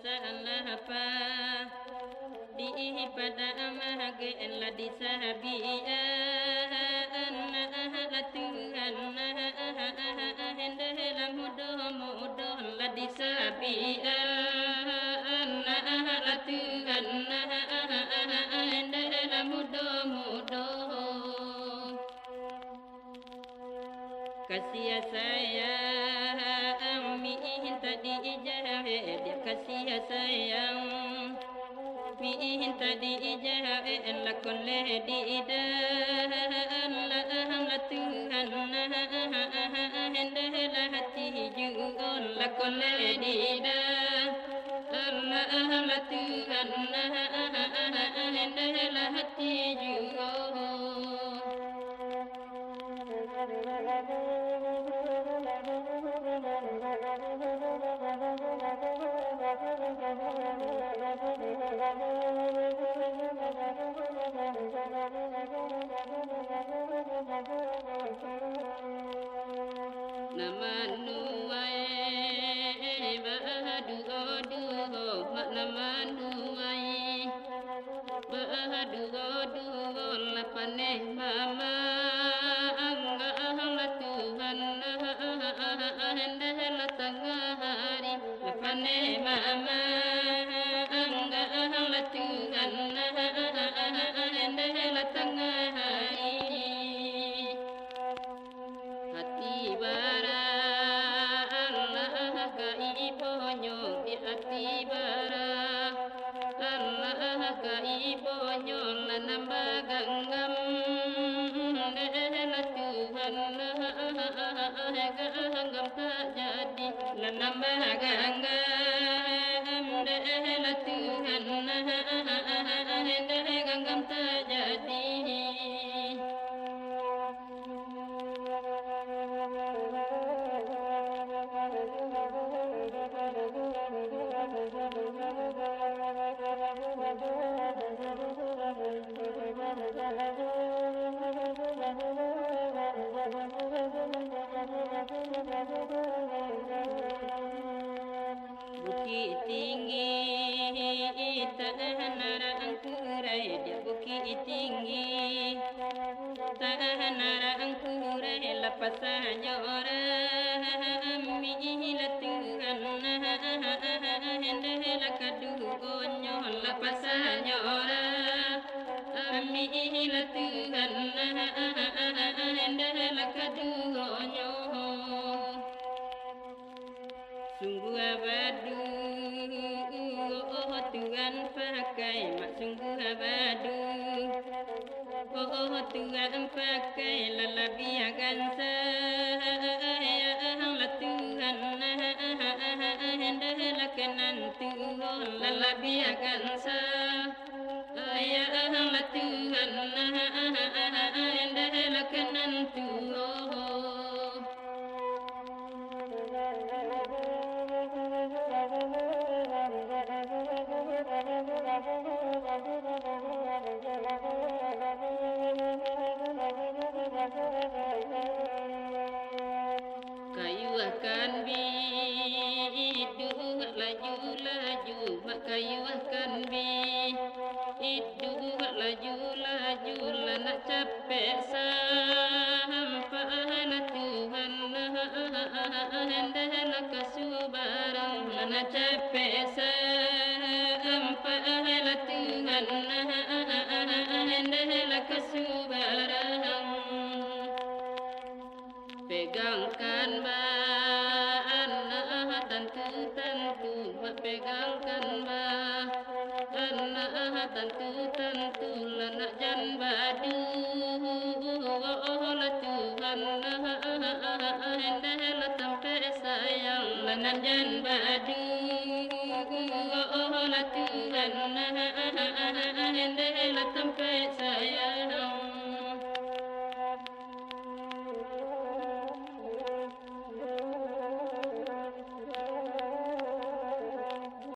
salapa di pada amage la disabiya anna ahlatuhan hende la mudo la disabiya anna ahlatuhan hende la mudo kasih sayang minta dijahit kasih sayang minta dijahit lakon ledidan la Tuhan hendalah hati jual lakon ledidan la Tuhan hendalah hati jual Namanuai bahadu godu namanuai bahadu godu lapane mama angga Tuhan hendalah tengah hari lapane mama angga Tuhan hendalah tengah hari hati bara Allah kaibonyo di hati bara Allah kaibonyo lanambah ganggam dela Tuhan ganggam tak jadi lanambah ganggam dela Tuhan ganggam tak jadi Bukit tinggi tanah angkurai dia bukit tinggi tanah angkurai lapasannya orang mila Tuhan hendalah kadugonyo lapasannya orang mila Tuhan hendalah kadugonyo sungguh abadu Tuhan pakai mak sungguh abadu Tuhan pakai lalabia gansa ya Allah Tuhan hendalah kenantu lalabia gansa ya Allah Tuhan hendalah kenantu kayu akan bidu laju kayu akan bidu laju nak capek sampai Tuhan hendalah kasubarang nak capek sampai Tuhan hendalah kasubarang pegangkan anak tentu pegangkan anak tentu lanak jan badu la Tuhan hendalah sampai sayang lanak jan badu la Tuhan hendalah sampai sayang